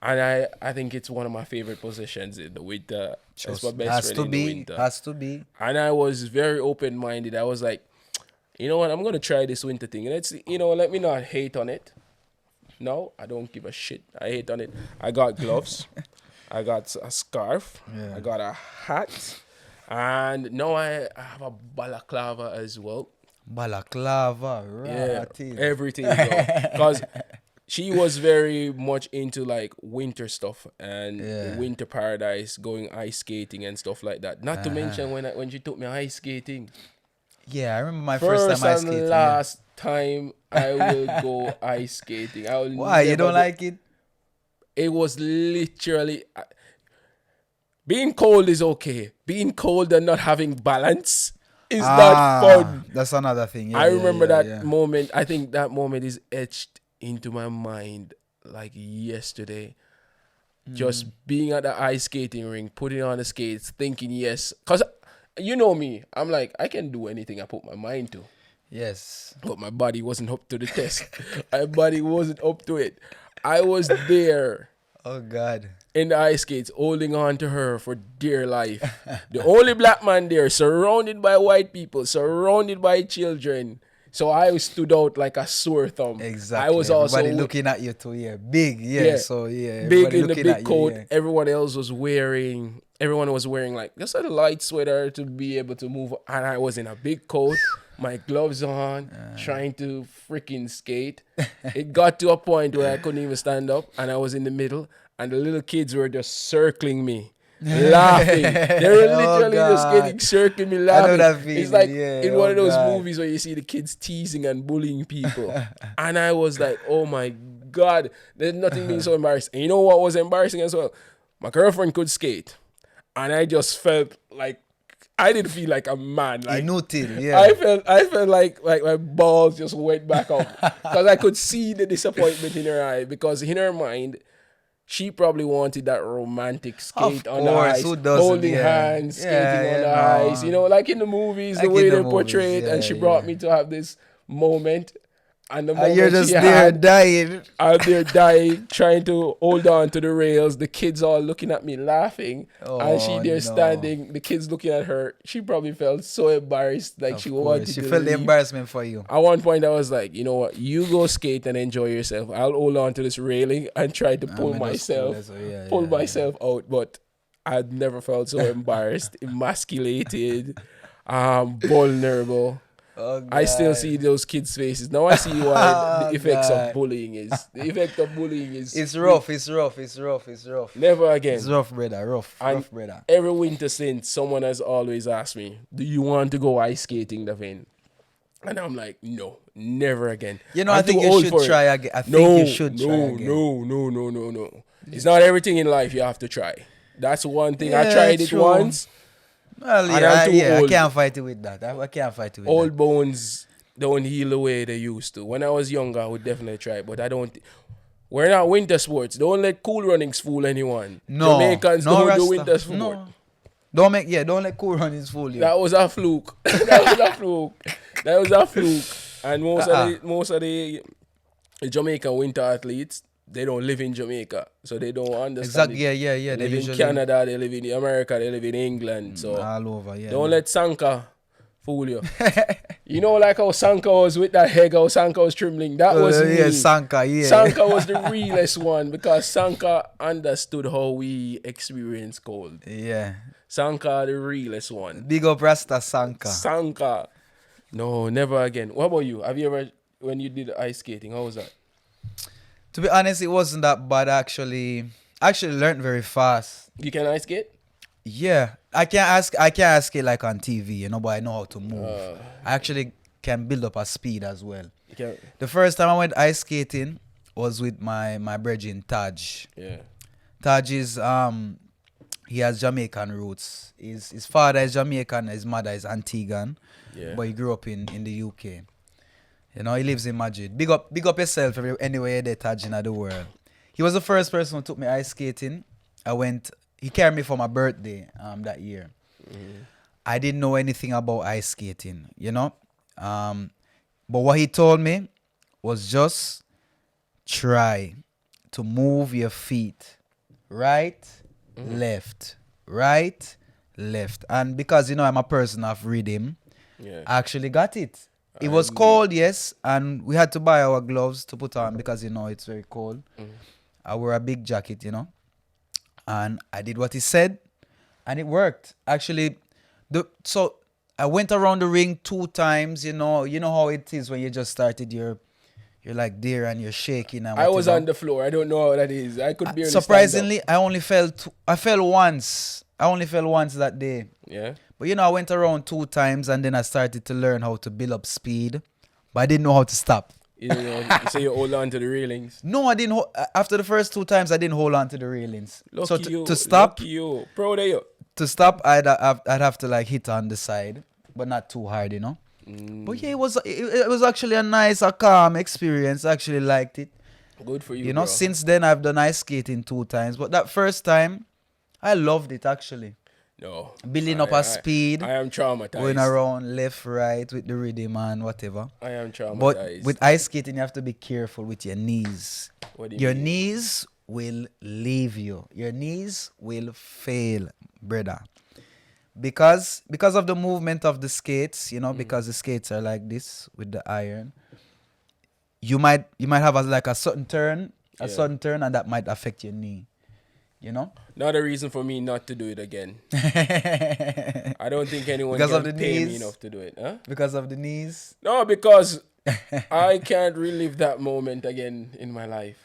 And I think it's one of my favorite possessions in the winter. It's my best friend in the winter. Has to be. And I was very open-minded. I was like, you know what? I'm gonna try this winter thing, and let me not hate on it. No, I don't give a shit. I hate on it. I got gloves. I got a scarf. Yeah. I got a hat. And now I have a balaclava as well. Balaclava, right? Yeah, everything. Because she was very much into like winter stuff and winter paradise, going ice skating and stuff like that. Not to mention when she took me ice skating. Yeah, I remember my first time ice skating. Last time I will go ice skating. Why? You don't like it? It was literally... being cold is okay. Being cold and not having balance is not fun. That's another thing. Yeah, I remember that moment. I think that moment is etched into my mind like yesterday. Just being at the ice skating ring, putting on the skates, thinking yes. Because you know me. I'm like, I can do anything I put my mind to. Yes. But my body wasn't up to the test. My body wasn't up to it. I was there. Oh, God. In the ice skates, holding on to her for dear life. The only black man there, surrounded by white people, surrounded by children. So I stood out like a sore thumb. Exactly. I was everybody looking at you too, big, So big in the big coat. Yeah. Everyone was wearing like just a light sweater to be able to move. And I was in a big coat, my gloves on, trying to freaking skate. It got to a point where I couldn't even stand up, and I was in the middle. And the little kids were just circling me, laughing. They were literally just circling me, laughing. I know that feeling. It's like in one of those movies where you see the kids teasing and bullying people. And I was like, oh my God, there's nothing being so embarrassing. And you know what was embarrassing as well? My girlfriend could skate. and I just felt like I didn't feel like a man. Like Inutile, yeah. I felt like my balls just went back up because I could see the disappointment in her eye, because in her mind she probably wanted that romantic skate on the ice, holding hands, skating on the ice. You know, like in the movies, like the way they portray it. And she brought me to have this moment. And the moment you're just there dying. I'm there dying, trying to hold on to the rails. The kids all looking at me laughing. And she there standing, the kids looking at her. She probably felt so embarrassed. Like she wanted to She felt the embarrassment for you. At one point I was like, you know what? You go skate and enjoy yourself. I'll hold on to this railing and try to pull myself out. But I'd never felt so embarrassed, emasculated, vulnerable. Oh, I still see those kids' faces. Now I see what the effects of bullying is. The effect of bullying is... It's rough. Never again. It's rough, brother. Rough, brother. Every winter since, someone has always asked me, do you want to go ice skating, Davin? And I'm like, no, never again. You know, I think you should try again. I think you should try again. No. It's not everything in life you have to try. That's one thing. I tried it once. Well, I can't fight it with that. I can't fight it with old bones don't heal the way they used to. When I was younger, I would definitely try it, but I don't. We're not winter sports. Don't let cool runnings fool anyone. No, Jamaicans don't do winter sport. No. Don't let cool runnings fool you. That was a fluke. That was a fluke. And most of the Jamaican winter athletes, they don't live in Jamaica, so they don't understand. Exactly. Yeah. They live in Canada, they live in America, they live in England. So all over. Yeah. Don't let Sanka fool you. You know, like how Sanka was with that head, how Sanka was trembling. That was me. Yeah, Sanka. Yeah. Sanka was the realest one, because Sanka understood how we experience cold. Yeah. Sanka, the realest one. Big up Rasta Sanka. Sanka. No, never again. What about you? Have you ever, when you did ice skating, how was that? To be honest, it wasn't that bad actually. I actually learned very fast. You can ice skate? Yeah. I can't skate like on TV, you know, but I know how to move. I actually can build up a speed as well. The first time I went ice skating was with my brethren Taj. Yeah. Taj is he has Jamaican roots. His father is Jamaican, his mother is Antiguan. Yeah. But he grew up in the UK. You know, he lives in Madrid. Big up yourself anywhere you're touching in the world. He was the first person who took me ice skating. He carried me for my birthday that year. Mm-hmm. I didn't know anything about ice skating, you know. But what he told me was just try to move your feet right, left, right, left. And because, you know, I'm a person of rhythm, I actually got it. It was cold, yes, and we had to buy our gloves to put on because, you know, it's very cold. I wore a big jacket, you know, and I did what he said, and it worked. Actually, so I went around the ring 2 times, you know how it is when you just started, you're like there and you're shaking. And I was on the floor. I don't know how that is. I could barely surprisingly, I fell once. I only fell once that day. Yeah. But, you know, I went around 2 times and then I started to learn how to build up speed. But I didn't know how to stop. You know, so you hold on to the railings? No, I didn't. After the first 2 times, I didn't hold on to the railings. Lucky so to stop, lucky you. Proud of you. To stop, I'd have to like hit on the side, but not too hard, you know. But yeah, it was actually a calm experience. I actually liked it. Good for you. You know, bro. Since then I've done ice skating 2 times, but that first time, I loved it actually. No. Building up a speed. I am traumatized. Going around left, right with the rhythm and whatever. I am traumatized. But with ice skating, you have to be careful with your knees. What do you Your mean? knees will leave you. Your knees will fail, brother. Because of the movement of the skates, you know, because the skates are like this with the iron. You might have a sudden turn, and that might affect your knee. You know? Not a reason for me not to do it again. I don't think anyone can pay me enough to do it. Huh? Because of the knees? No, because I can't relive that moment again in my life.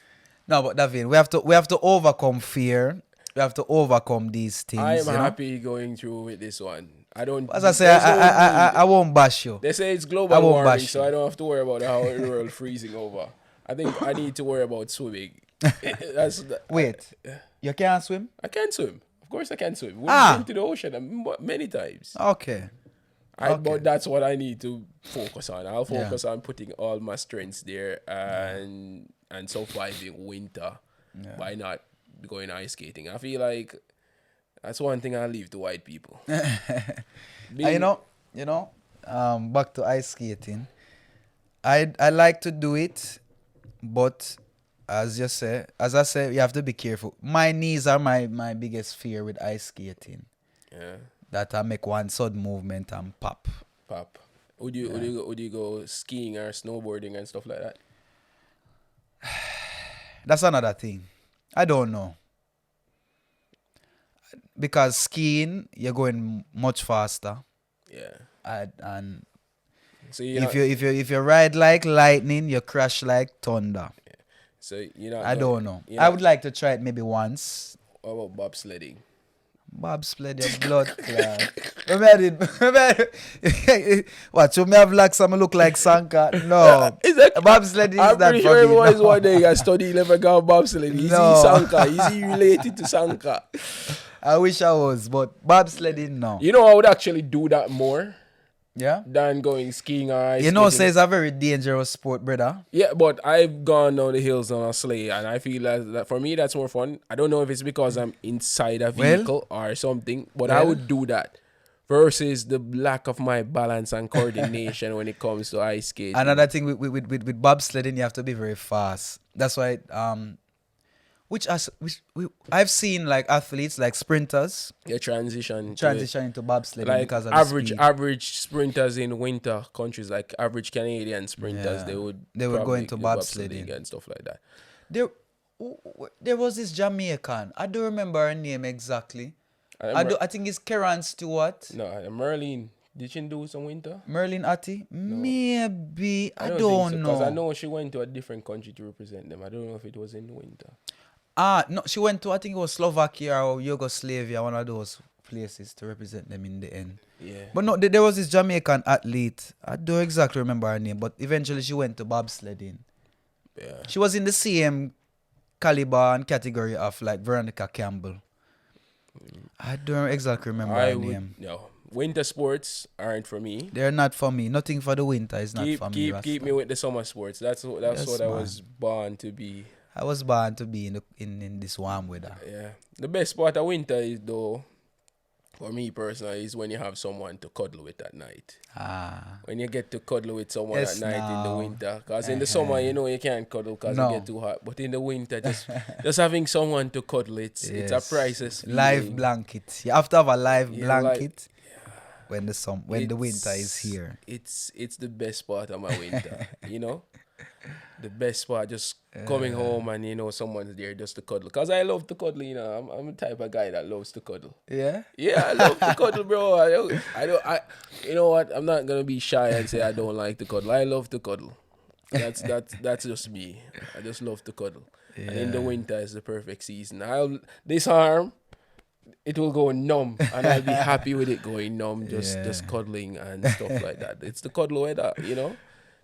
No, but David, we have to overcome fear. We have to overcome these things. I am happy going through with this one. I don't. As I say, I won't bash you. They say it's global warming, so I don't have to worry about how the world freezing over. I think I need to worry about swimming. Wait, you can't swim? I can swim. Of course I can swim. We've been to the ocean many times. Okay. But that's what I need to focus on. I'll focus on putting all my strengths there and surviving winter by not going ice skating. I feel like that's one thing I'll leave to white people. Back to ice skating. I like to do it, but as I say, you have to be careful. My knees are my biggest fear with ice skating. Yeah. That I make one sudden movement and pop. Would you go skiing or snowboarding and stuff like that? That's another thing. I don't know. Because skiing, you're going much faster. Yeah. And so if you ride like lightning, you crash like thunder. Yeah. So I don't know. I would like to try it maybe once. What about bobsledding? Bobsled your blood clot. What, you may have like some look like Sanka? No. Bobsled is I'm that pretty sure everyone is wondering I study never got bobsled. Is he Sanka? Is he related to Sanka? I wish I was, but bobsledding, no. I would actually do that more. Yeah? Than going skiing or ice skating. It's a very dangerous sport, brother. Yeah, but I've gone down the hills on a sleigh, and I feel that for me, that's more fun. I don't know if it's because I'm inside a vehicle or something, but I would do that versus the lack of my balance and coordination when it comes to ice skating. Another thing with bobsledding, you have to be very fast. That's why I've seen like athletes like sprinters transition into bobsledding like because of average sprinters in winter countries, like average Canadian sprinters, they would go into bobsledding and stuff like that. There was this Jamaican, I don't remember her name exactly. I think it's Karen Stewart. No, Merlin. Did she do some winter? Merlin Atty? No. Maybe. I don't know. Because I know she went to a different country to represent them. I don't know if it was in winter. No, she went to, I think it was Slovakia or Yugoslavia, one of those places to represent them in the end. Yeah. But no, there was this Jamaican athlete. I don't exactly remember her name, but eventually she went to bobsledding. Yeah. She was in the same caliber and category of like Veronica Campbell. I don't exactly remember her name. No. Winter sports aren't for me. They're not for me. Nothing for the winter is not for me. Keep me with the summer sports. That's what I was born to be. I was born to be in this warm weather. Yeah. The best part of winter is, though, for me personally, is when you have someone to cuddle with at night. When you get to cuddle with someone at night in the winter. Because in the summer, you can't cuddle because you get too hot. But in the winter, just having someone to cuddle, it's a priceless feeling. Live blanket. You have to have a live blanket when the winter is here. It's the best part of my winter, The best part, just coming home and someone's there just to cuddle. Cause I love to cuddle, I'm the type of guy that loves to cuddle. Yeah. Yeah, I love to cuddle, bro. I you know what? I'm not gonna be shy and say I don't like to cuddle. I love to cuddle. That's just me. I just love to cuddle. Yeah. And in the winter is the perfect season. This arm, it will go numb, and I'll be happy with it going numb, just cuddling and stuff like that. It's the cuddle weather,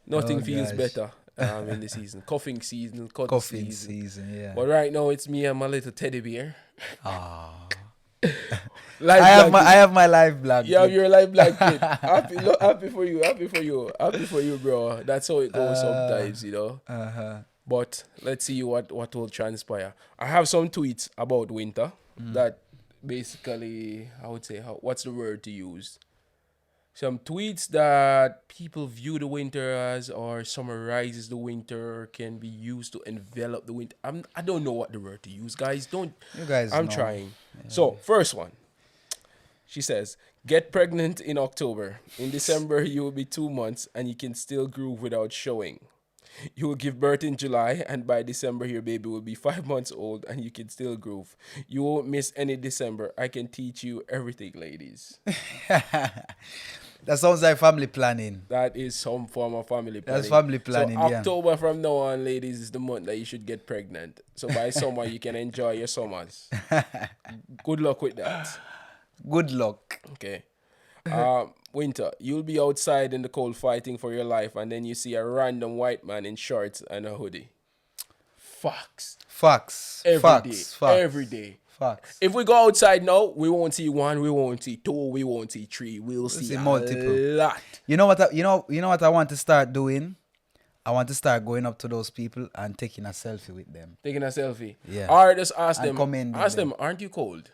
Nothing feels better. In the season, coughing season, season, yeah. But right now it's me and my little teddy bear. I have my live blanket. You have your live blanket. Happy for you, bro. That's how it goes sometimes, But let's see what will transpire. I have some tweets about winter that basically, I would say, what's the word to use? Some tweets that people view the winter as or summarizes the winter can be used to envelop the winter. I don't know what the word to use, guys. You guys I'm know. Trying. Yeah. So, first one. She says, get pregnant in October. In December, you will be 2 months and you can still groove without showing. You will give birth in July, and by December, your baby will be 5 months old, and you can still groove. You won't miss any December. I can teach you everything, ladies. That sounds like family planning. That is some form of family planning. That's family planning, so October from now on, ladies, is the month that you should get pregnant. So by summer, you can enjoy your summers. Good luck with that. Good luck. Okay. Winter, you'll be outside in the cold fighting for your life, and then you see a random white man in shorts and a hoodie. Facts. Every day. Facts. If we go outside now, we won't see 1, we won't see 2, we won't see 3. We'll see multiple. Lot. You know what? You know what I want to start doing. I want to start going up to those people and taking a selfie with them. Taking a selfie. Yeah. Or just ask And them. Ask them, aren't you cold?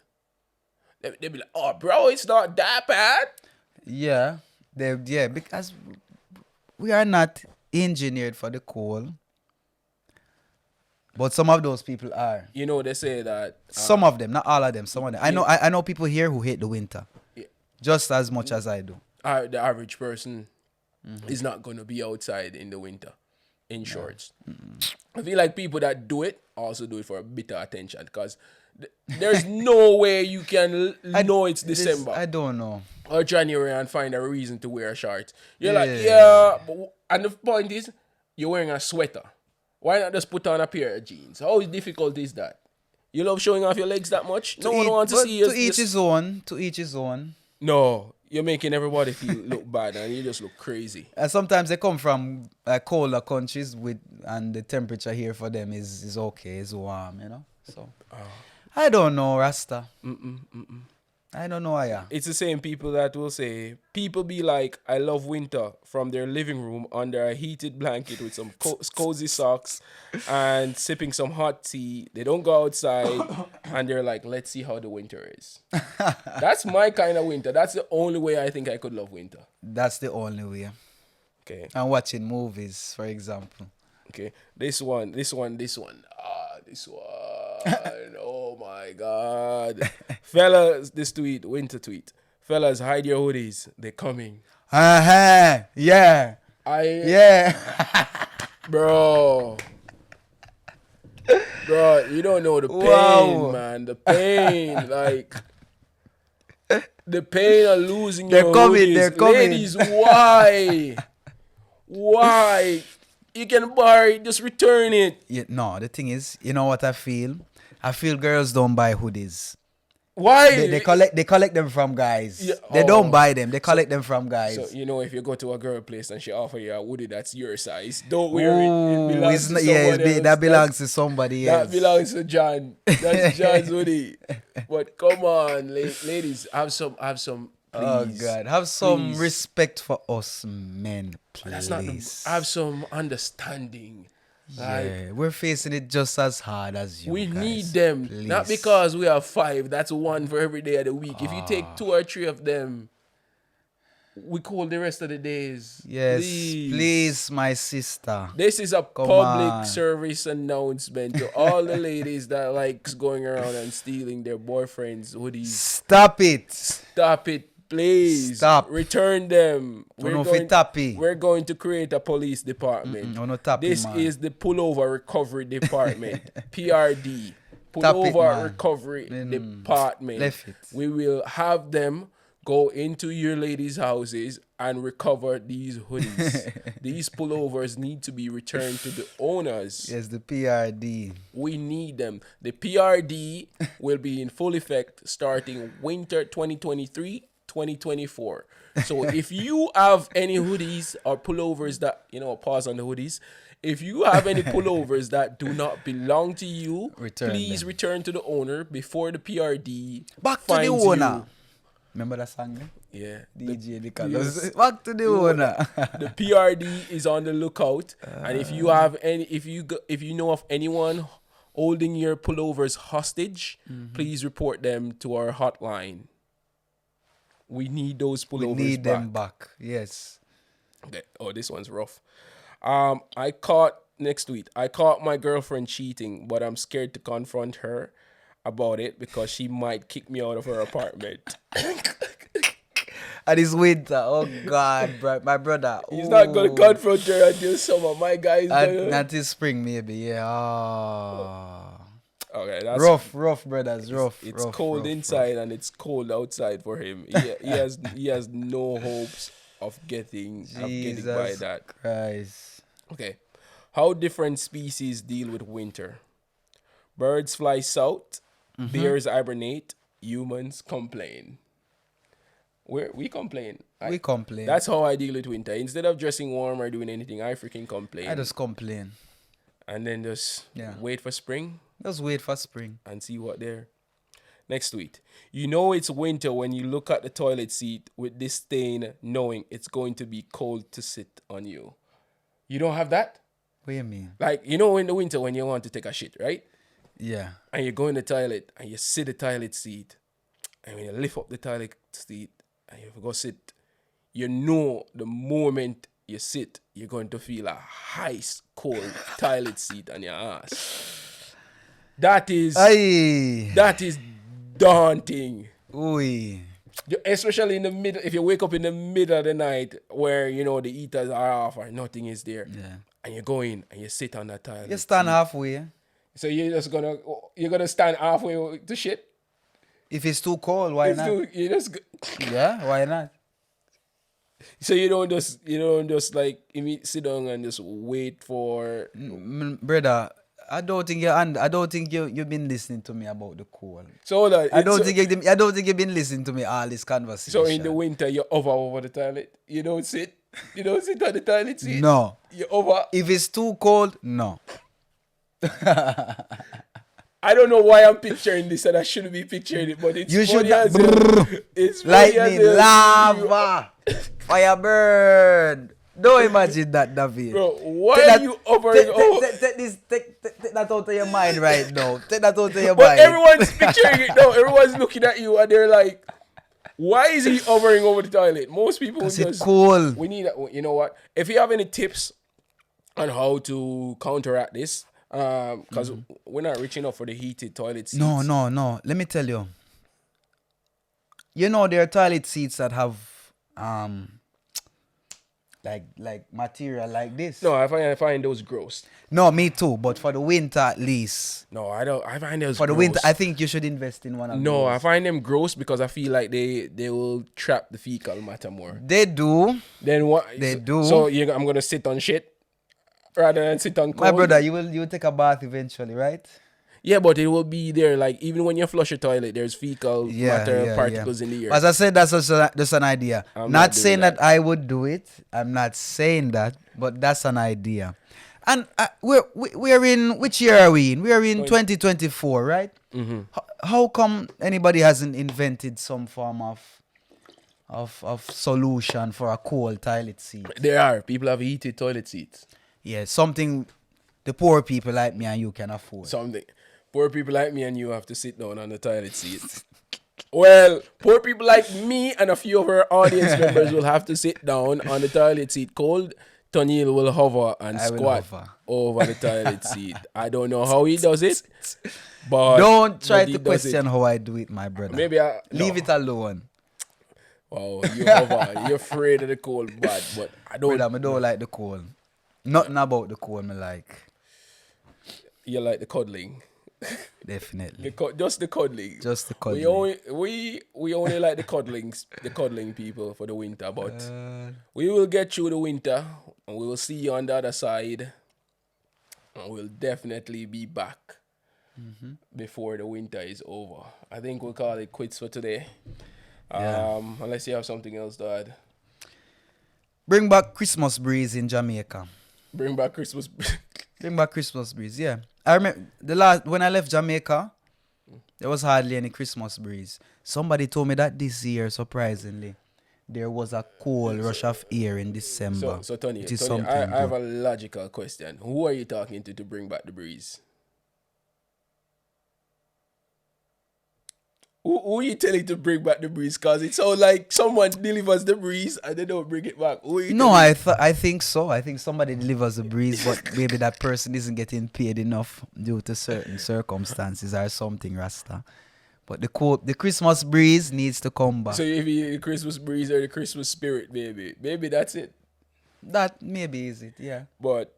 They be like, oh, bro, it's not that bad. Yeah. Because we are not engineered for the cold. But some of those people are. You know, they say that. Some of them, not all of them. Some of them. I know people here who hate the winter. Yeah. Just as much as I do. The average person is not going to be outside in the winter in shorts. I feel like people that do it also do it for a bit of attention, because there's no way you can know it's December. I don't know. Or January and find a reason to wear a shirt. You're and the point is, you're wearing a sweater. Why not just put on a pair of jeans? How difficult is that? You love showing off your legs that much? No one wants to see you. To each his own. To each his own. No, you're making everybody feel look bad, and you just look crazy. And sometimes they come from colder countries and the temperature here for them is okay, it's warm, you know. So I don't know, Rasta. I don't know. It's the same people that will say, people be like, I love winter, from their living room under a heated blanket with some cozy socks and sipping some hot tea. They don't go outside and they're like, let's see how the winter is. That's my kind of winter. That's the only way I think I could love winter. That's the only way. Okay. And watching movies, for example. Okay. This one. Oh my God. Fellas, this tweet, winter tweet. Fellas, hide your hoodies. They're coming. Yeah. Bro, you don't know the pain, man. The pain, like the pain of losing your hoodies. They're coming. Ladies, why? Why? You can borrow it, just return it. Yeah, no, the thing is, you know what I feel? I feel girls don't buy hoodies. Why? They collect them from guys. Yeah, they don't buy them. They collect them from guys. So, you know, if you go to a girl place and she offer you a hoodie that's your size, don't wear it. It belongs to somebody else. That belongs to somebody else. That belongs to John. That's John's hoodie. But come on, ladies, have some. Please, oh God, have some respect for us men, please. That's not. Have some understanding. Yeah, we're facing it just as hard as you. We guys. need them, please. Not because we have 5. That's 1 for every day of the week. If you take 2 or 3 of them, we call the rest of the days. Yes, please, my sister. This is a public service announcement to all the ladies that likes going around and stealing their boyfriends' hoodies. Stop it. Please stop. Return them. We're going to create a police department. This is the pullover recovery department. PRD. Pullover recovery department. We will have them go into your ladies' houses and recover these hoodies. These pullovers need to be returned to the owners. Yes, the PRD. We need them. The PRD will be in full effect starting winter 2023. 2024. So if you have any hoodies or pullovers that, pause on the hoodies. If you have any pullovers that do not belong to you, please return to the owner before the PRD back to the owner. Remember that song? Yeah. DJ the Colors. Back to the owner. The PRD is on the lookout. And if you have if you know of anyone holding your pullovers hostage, please report them to our hotline. We need those pullovers back. We need them back. Yes. Okay. Oh, this one's rough. Next tweet. I caught my girlfriend cheating, but I'm scared to confront her about it because she might kick me out of her apartment. And it's winter. Oh God, my brother. He's not gonna confront her until summer. My guy is until spring maybe. Yeah. Oh. Okay, that's rough, brothers. It's cold inside and it's cold outside for him. He has no hopes of getting by that. Christ. Okay, how different species deal with winter? Birds fly south. Bears hibernate. Humans complain. We complain. We complain. That's how I deal with winter. Instead of dressing warm or doing anything, I freaking complain. I just complain. And then just wait for spring. Just wait for spring. And see what there. Next tweet. You know it's winter when you look at the toilet seat with disdain, knowing it's going to be cold to sit on you. You don't have that? What do you mean? Like, you know in the winter when you want to take a shit, right? Yeah. And you go in the toilet and you sit the toilet seat. And when you lift up the toilet seat and you go sit, you know the moment you sit, you're going to feel a ice cold toilet seat on your ass. That is daunting. Ooh. Especially in the middle, if you wake up in the middle of the night where, you know, the heaters are off or nothing is there. Yeah. And you go in and you sit on that toilet. You stand halfway. So you're gonna stand halfway to shit? If it's too cold, why not? Yeah, why not? So you don't just like sit down and just wait for brother. I don't think you've been listening to me about the cold. So I don't think you've been listening to me all this conversation. So in the winter you hover over the toilet. You don't sit on the toilet seat. No. You hover. If it's too cold, no. I don't know why I'm picturing this and I shouldn't be picturing it, but it's funny as it's lightning, lava, fire burn. Don't imagine that, David. Bro, why are you hovering over? Take that out of your mind right now. Take that out of your but mind. Everyone's picturing it now. Everyone's looking at you and they're like, why is he hovering over the toilet? Most people just... It's cool. We need... You know what? If you have any tips on how to counteract this, because we're not rich enough for the heated toilet seats. No. Let me tell you. You know, there are toilet seats that have... like material like this. No, I find those gross. No, me too. But for the winter, at least. No, I don't. I find those for gross. The winter. I think you should invest in one of those. No, I find them gross because I feel like they will trap the fecal matter more. They do. Then what? They do. So I'm gonna sit on shit rather than sit on cold. My brother, you will take a bath eventually, right? Yeah, but it will be there. Like even when you flush a toilet, there's fecal matter particles in the air. As I said, that's just an idea. I'm not saying that I would do it. I'm not saying that, but that's an idea. And we're in which year are we in? We are in 2024, right? Mm-hmm. How come anybody hasn't invented some form of solution for a cold toilet seat? There are people have heated toilet seats. Yeah, something the poor people like me and you can afford. Something. Poor people like me and you have to sit down on the toilet seat. Well, poor people like me and a few of our audience members will have to sit down on the toilet seat. Cold Toniel will hover and squat over the toilet seat. I don't know how he does it, but don't try to question how I do it, my brother. Maybe leave it alone. Wow, you hover. You're afraid of the cold, but I don't. Brother, I don't like the cold. Nothing about the cold me like. You like the cuddling. Definitely. Just the cuddling. Just the cuddling. We only like the cuddling people for the winter, but we will get through the winter and we will see you on the other side. And we'll definitely be back before the winter is over. I think we'll call it quits for today. Unless you have something else to add. Bring back Christmas breeze in Jamaica. Bring back Christmas breeze, yeah. I remember when I left Jamaica, there was hardly any Christmas breeze. Somebody told me that this year, surprisingly, there was a cold rush of air in December. So Tony, I have a logical question. Who are you talking to bring back the breeze? Who are you telling to bring back the breeze? Because it's all like someone delivers the breeze and they don't bring it back. No, I think so. I think somebody delivers the breeze, but maybe that person isn't getting paid enough due to certain circumstances or something, Rasta. But the Christmas breeze needs to come back. So if the Christmas breeze or the Christmas spirit, maybe that's it. That maybe is it, yeah. But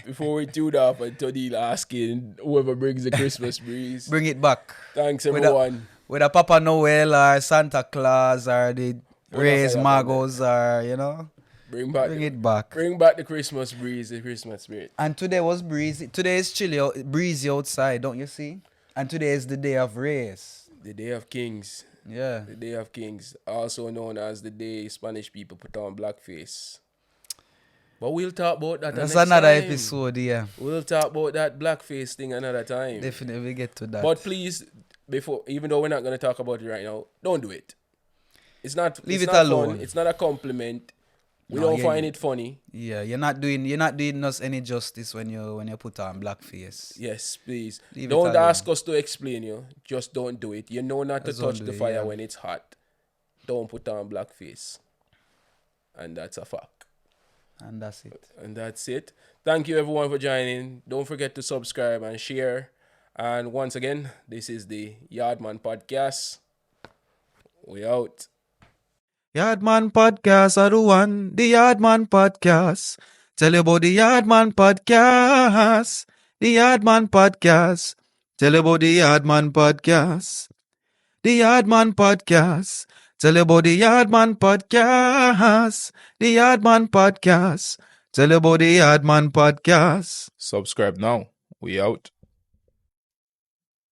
before we tune off, and Tony asking whoever brings the Christmas breeze, bring it back. Thanks everyone. Whether Papa Noel or Santa Claus or the Reyes Magos or bring it back. Bring back the Christmas breeze, the Christmas spirit. And today was breezy. Today is chilly, breezy outside, don't you see? And today is the day of Reyes. The day of Kings. Yeah. The day of Kings, also known as the day Spanish people put on blackface. But we'll talk about that That's next another time. episode, yeah. We'll talk about that blackface thing another time. Definitely get to that. But please, before, even though we're not going to talk about it right now, don't do it. It's not. Leave it's it not alone. Fun. It's not a compliment. We No, don't find it funny. Yeah, you're not doing us any justice when you put on blackface. Yes, please. Leave Don't ask us to explain you. Just don't do it. You know not to touch the fire when it's hot. Don't put on blackface. And that's a fact. And that's it. And that's it. Thank you everyone for joining. Don't forget to subscribe and share. And once again, this is the Yaadman Podcast. We out. Yaadman Podcast are the one. The Yaadman Podcast. Tell you about the Yaadman Podcast. The Yaadman Podcast. Tell you about the Yaadman Podcast. The Yaadman Podcast. Tell you about the Yaadman Podcast. The Yaadman Podcast. Tell you about the Yaadman Podcast. Subscribe now. We out.